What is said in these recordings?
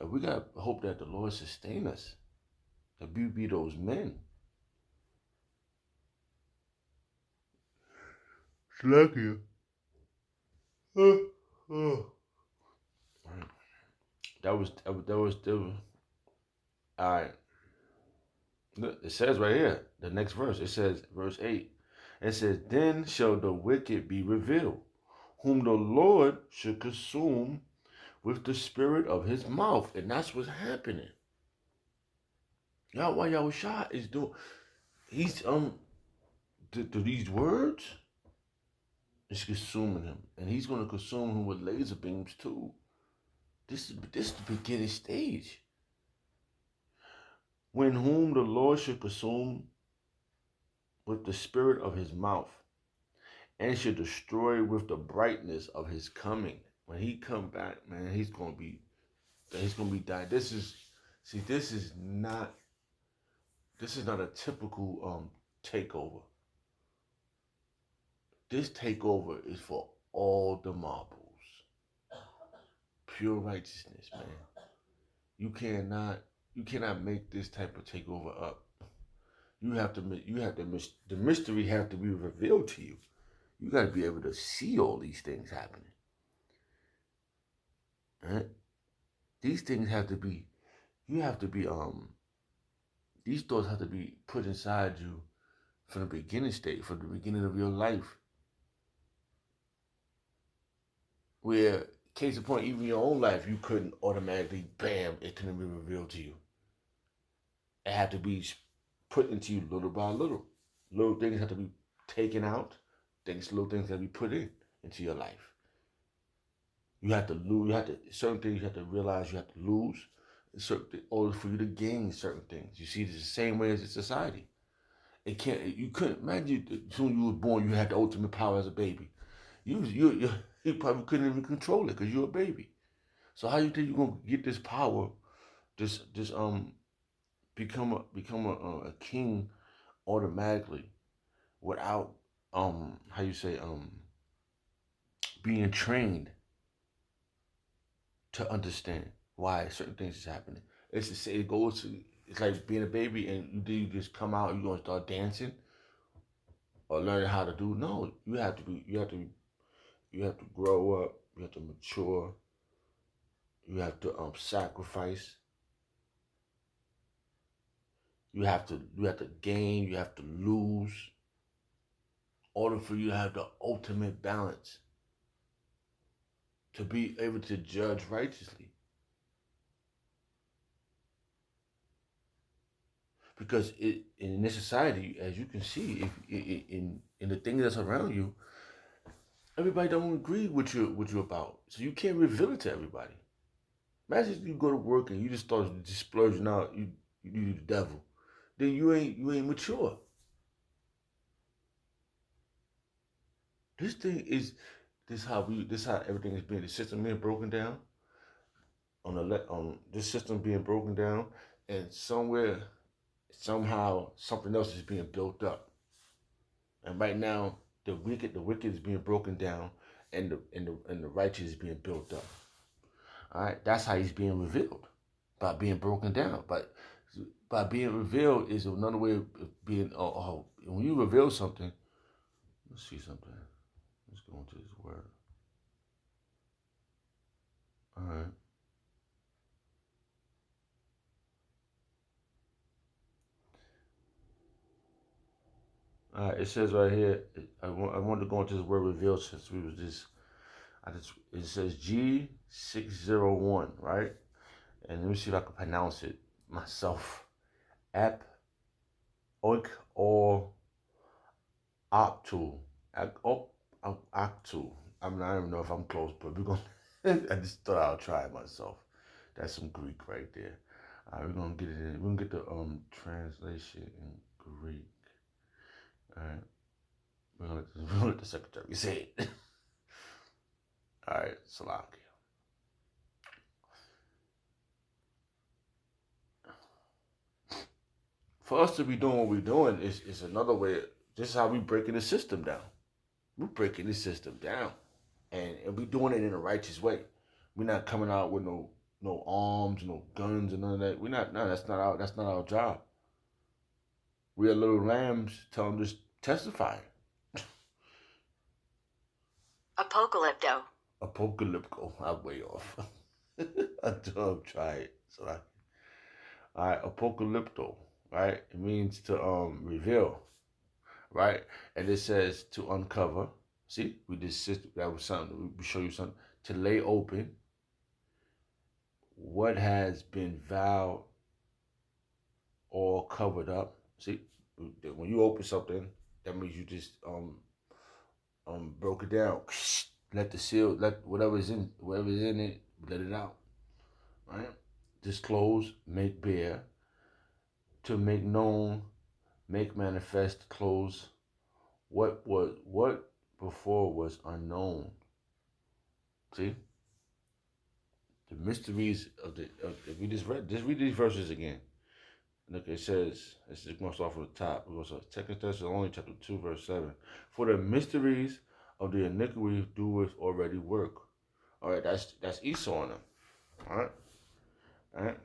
we got to hope that the Lord sustain us, that we be those men. Slack you. That was all right. Look, it says right here, the next verse. It says, verse 8. It says, then shall the wicked be revealed, whom the Lord should consume with the spirit of his mouth. And that's what's happening. Y'all, why y'all shot is doing, he's, to these words, it's consuming him. And he's going to consume him with laser beams too. This is the beginning stage. When whom the Lord should consume with the spirit of his mouth, and should destroy with the brightness of his coming. When he come back, man, he's gonna be dying. This is not a typical takeover. This takeover is for all the marbles. Pure righteousness, man. You cannot make this type of takeover up. The mystery have to be revealed to you. You got to be able to see all these things happening. Right? These things have to be, these thoughts have to be put inside you from the beginning state, from the beginning of your life. Where, case in point, even your own life, you couldn't automatically, bam, it couldn't be revealed to you. It had to be put into you little by little. Little things have to be taken out. Little things that we put into your life. You have to lose. Certain things you have to realize you have to lose, in order for you to gain certain things. You see, it's the same way as a society. You couldn't imagine. As soon as you were born, you had the ultimate power as a baby. You probably couldn't even control it because you're a baby. So how you think you're gonna get this power, become a king automatically without being trained to understand why certain things is happening. It's to say it's like being a baby and you just come out and you're gonna start dancing or learning how to do. No, you have to grow up, you have to mature, you have to sacrifice. You have to gain, you have to lose, in order for you to have the ultimate balance, to be able to judge righteously. Because in this society, as you can see, in the things that's around you, everybody don't agree with you about. So you can't reveal it to everybody. Imagine if you go to work and you just start splurging out, you the devil. Then you ain't mature. This thing is this how everything is being, the system being broken down. On this system being broken down, and somehow something else is being built up. And right now the wicked is being broken down, and the righteous is being built up. All right, that's how he's being revealed, by being broken down. But by being revealed is another way of being. When you reveal something, let's see something. Let's go into this word. All right. All right. It says right here. I wanted to go into this word reveal since we was just. It says G601, right? And let me see if I can pronounce it myself. App oik or optu. Octu. I don't even know if I'm close, but we're gonna. I just thought I'll try it myself. That's some Greek right there. All right, we're gonna get it in. We're gonna get the translation in Greek. All right, we're gonna let the secretary say it. All right, Salaki. For us to be doing what we're doing is another way. This is how we breaking the system down. We're breaking the system down, and we're doing it in a righteous way. We're not coming out with no no arms, no guns, and none of that. We're not. No, that's not our job. We are little lambs. Tell them just testify. Apocalypto. Apocalypto. I'm way off. A dog try it. So all right, apocalypto. Right. It means to reveal. Right. And it says to uncover. See, we just that was something. We show you something to lay open what has been vowed or covered up. See, when you open something, that means you just broke it down. Let the seal, let whatever's in it, let it out. Right? Disclose, make bare, to make known, make manifest, close. What before was unknown. See, the mysteries of we just read these verses again. Look, it says, it's just going to start from the top. It goes, 2 Thessalonians chapter 2, verse 7. For the mysteries of the iniquity doeth already work. All right, that's Esau on them. All right, all right.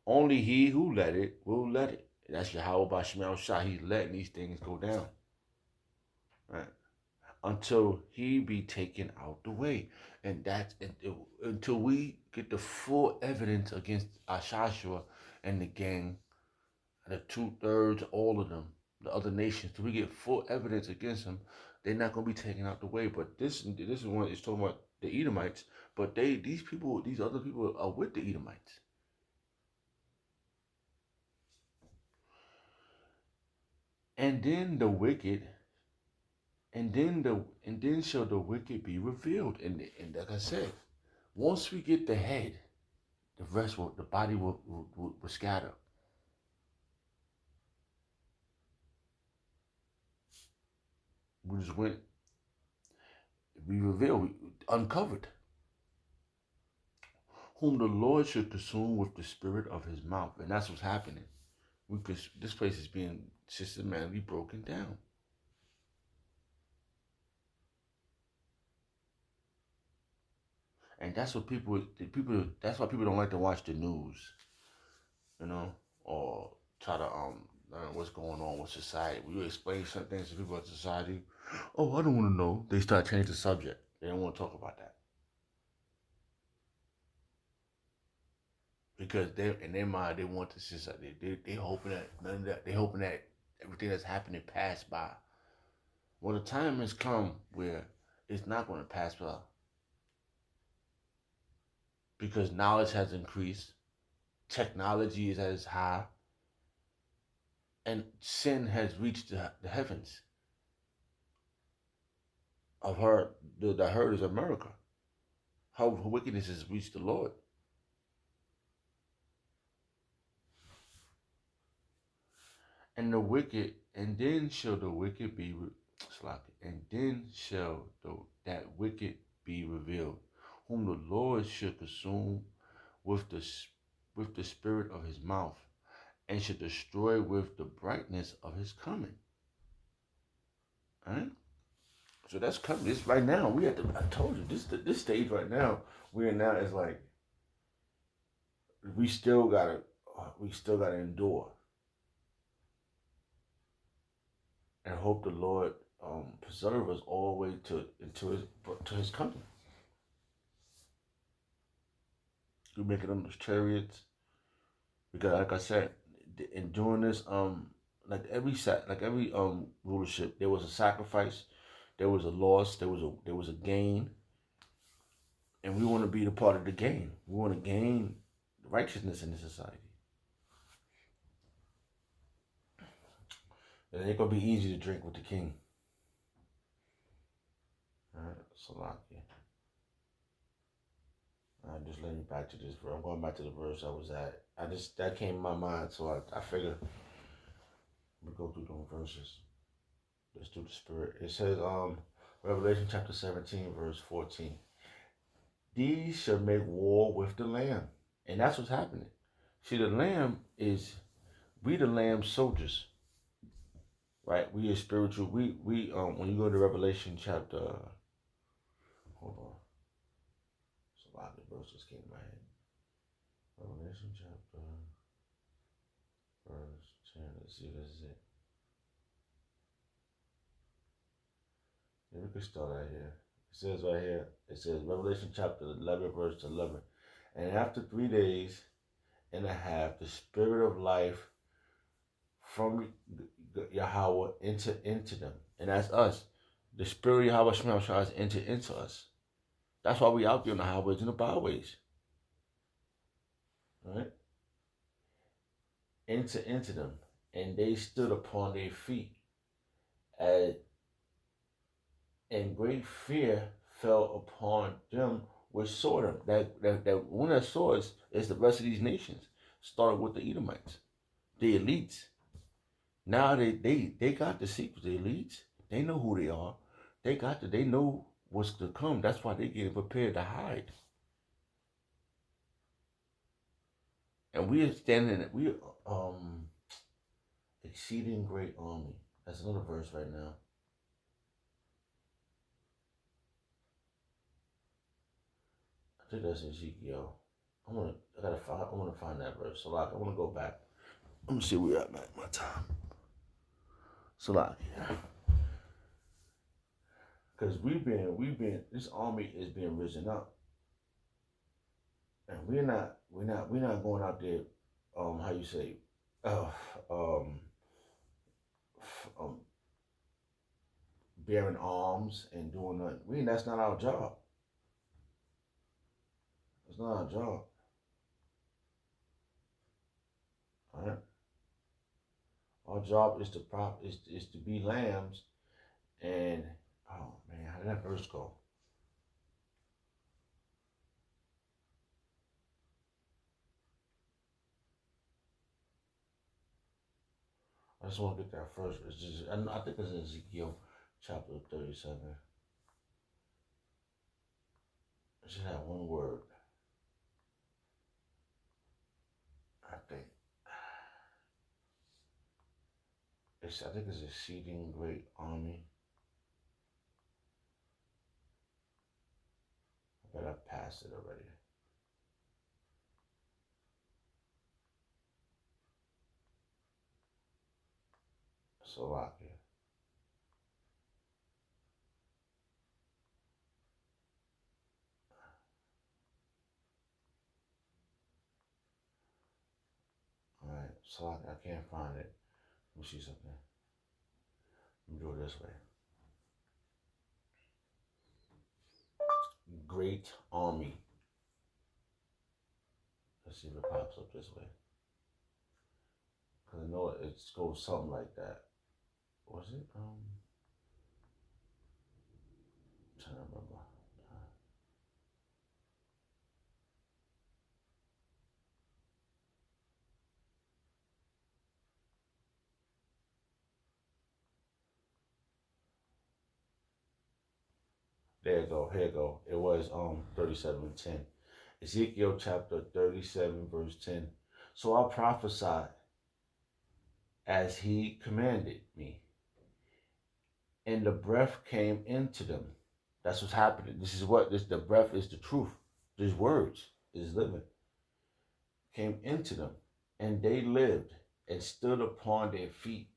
Only he who let it will let it. That's Yahweh Bashmal Shah. He's letting these things go down. Right? Until he be taken out the way. And that's until we get the full evidence against Ashashua and the gang, the 2/3, all of them, the other nations, till we get full evidence against them, they're not going to be taken out the way. But this is one it's talking about the Edomites. But these other people are with the Edomites. And then the wicked, and then shall the wicked be revealed. And like I said, once we get the head, the body will scatter. We just went, we revealed, we uncovered. Whom the Lord should consume with the spirit of his mouth. And that's what's happening. This place is being systematically broken down. And that's what that's why people don't like to watch the news, or try to learn what's going on with society. We explain some things to people in society. Oh, I don't want to know. They start changing the subject. They don't want to talk about that. Because in their mind, they want the society. They hoping that none of that. They hoping that everything that's happening passed by. Well, the time has come where it's not going to pass by, because knowledge has increased, technology is at its high, and sin has reached the heavens. Of her, the herd is America. Her wickedness has reached the Lord. And the wicked, and then shall the wicked be, and then shall that wicked be revealed, whom the Lord should consume with the spirit of his mouth, and should destroy with the brightness of his coming. All right? So that's coming. This right now, I told you, this stage right now, we're now is like, we still gotta endure. And hope the Lord preserve us all the way to his coming. We make it on those chariots. Because like I said, in doing this, like every rulership, there was a sacrifice, there was a loss, there was a gain. And we want to be the part of the gain. We want to gain righteousness in the society. It ain't gonna be easy to drink with the king. Alright, Salaki. I'm just letting you back to this verse. I'm going back to the verse I was at. That came in my mind, so I figured we go through those verses. Let's do the spirit. It says, Revelation chapter 17, verse 14. These shall make war with the Lamb. And that's what's happening. See, the Lamb we the Lamb soldiers. Right? We are spiritual. We when you go to Revelation chapter, hold on. lot of verses came to my head. Revelation chapter, verse 10. Let's see, this is it. Yeah, we could start right here. It says right here, it says Revelation chapter 11, verse 11. And after 3 days and a half, the spirit of life from Yahweh into them. And that's us. The spirit of Yahweh Shema tries to enter into us. That's why we out there on the highways and the byways. Right? Into them. And they stood upon their feet. And great fear fell upon them which saw them. That one that saw us is the rest of these nations. Started with the Edomites, the elites. Now they got the secrets. The elites, they know who they are. They know what's to come. That's why they getting prepared to hide. And we are standing. We exceeding great army. That's another verse right now. I think that's Ezekiel. I want to find that verse. So like, I want to go back. Let me see where we're at my time. So like, because this army is being risen up, and we're not going out there, how you say, um, bearing arms and doing nothing. That's not our job. It's not our job. All right. Our job is to be lambs, and oh man, how did that verse go? I just want to get that first. It's just I think it's in Ezekiel chapter 37. It should have one word. I think. I think it's exceeding great army. I bet I passed it already. Slovakia. Alright, Slovakia, I can't find it. Let me see something. Let me do it this way. Great army. Let's see if it pops up this way. Because I know it goes something like that. Was it? I'm trying to remember. There you go. Here you go. It was 37:10. Ezekiel chapter 37 verse 10. So I prophesied as he commanded me, and the breath came into them. That's what's happening. The breath is the truth. These words is living. Came into them, and they lived and stood upon their feet,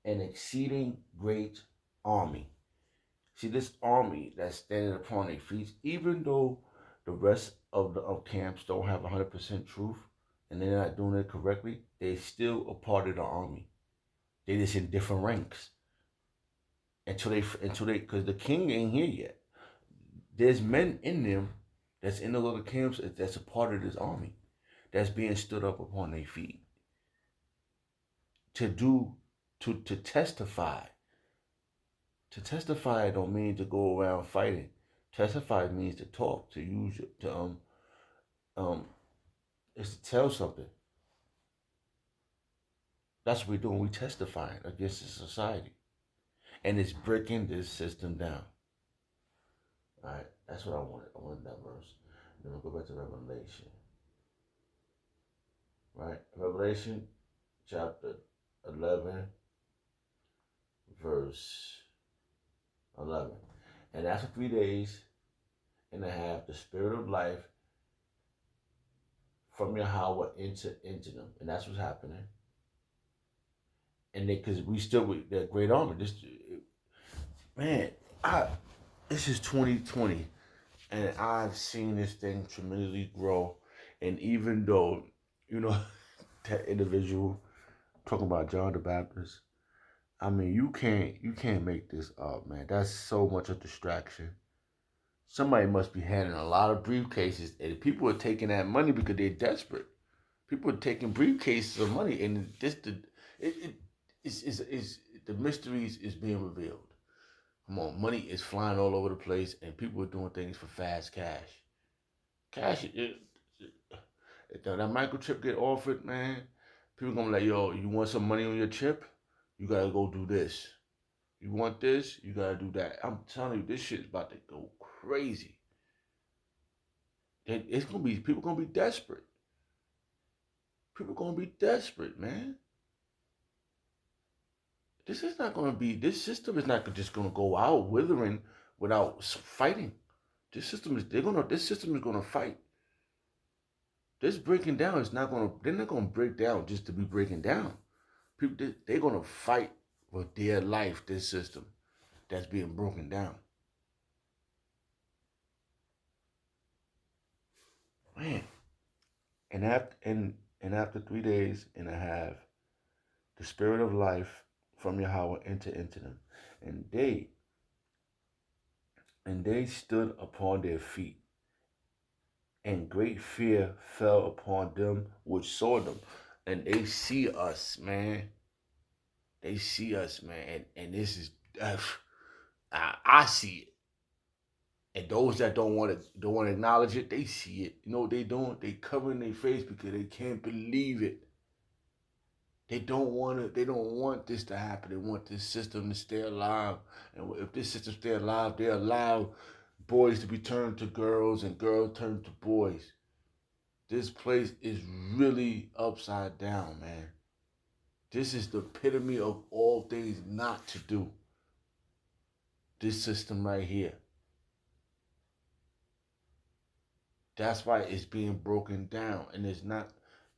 an exceeding great army. See, this army that's standing upon their feet, even though the rest of the camps don't have 100% truth and they're not doing it correctly, they still a part of the army. They just in different ranks because the king ain't here yet. There's men in them that's in the little camps that's a part of this army that's being stood up upon their feet to testify. To testify don't mean to go around fighting. Testify means to talk, to use is to tell something. That's what we're doing. We testifying against the society, and it's breaking this system down. All right, that's what I wanted. I wanted that verse. Then we'll go back to Revelation. Right, Revelation chapter 11, verse 11. And after 3 days and a half, the spirit of life from Yahweh into them, and that's what's happening. And they, because we still with that great army. This man, I this is 2020, and I've seen this thing tremendously grow. And even though, you know, that individual talking about John the Baptist, I mean, you can't make this up, man. That's so much a distraction. Somebody must be handing a lot of briefcases, and people are taking that money because they're desperate. People are taking briefcases of money, and it is the mysteries is being revealed. Come on, money is flying all over the place, and people are doing things for fast cash. That microchip get offered, man. People gonna be like, yo, you want some money on your chip? You gotta go do this. You want this? You gotta do that. I'm telling you, this shit's about to go crazy. And it's gonna be people gonna be desperate. People gonna be desperate, man. This is not gonna be. This system is not just gonna go out withering without fighting. This system is. They're gonna. This system is gonna fight. This breaking down is not gonna. They're not gonna break down just to be breaking down. People. They're gonna fight for their life. This system that's being broken down. Man. And after 3 days and a half, the spirit of life from Yahweh entered into them, and they stood upon their feet, and great fear fell upon them which saw them. And they see us, man. They see us, man, and this is I see it. And those that don't want to acknowledge it, they see it. You know what they doing? They covering their face because they can't believe it. They don't want to. They don't want this to happen. They want this system to stay alive. And if this system stay alive, they allow boys to be turned to girls and girls turned to boys. This place is really upside down, man. This is the epitome of all things not to do. This system right here. That's why it's being broken down, and it's not.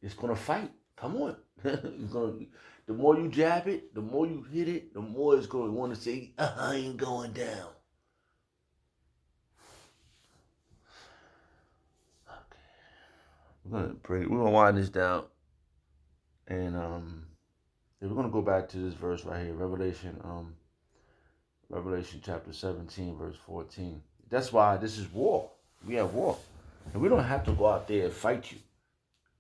It's gonna fight. Come on, it's gonna. The more you jab it, the more you hit it, the more it's gonna want to say, "I ain't going down." Okay, we're gonna pray. We're gonna wind this down, and we're gonna go back to this verse right here, Revelation chapter 17, verse 14. That's why this is war. We have war, and we don't have to go out there and fight you.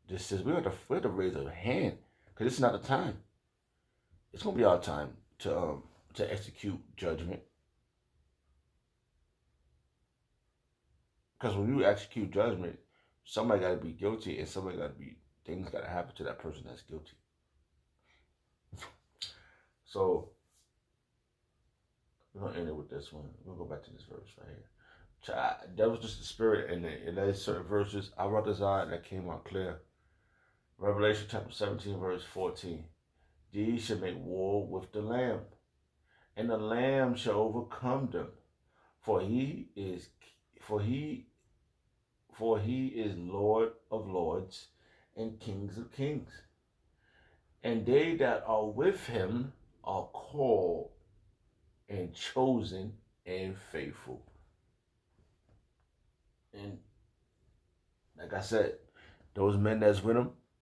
This is we have to raise a hand because it's not the time. It's gonna be our time to execute judgment. Because when you execute judgment, somebody got to be guilty, and somebody got to be things got to happen to that person that's guilty. So we're gonna end it with this one. We'll go back to this verse right here. That was just the spirit, and there's certain verses I wrote this out that came out clear. Revelation chapter 17, verse 14. These shall make war with the Lamb, and the Lamb shall overcome them, for he is Lord of lords and Kings of kings, and they that are with him are called and chosen and faithful. And like I said, those men that's with him,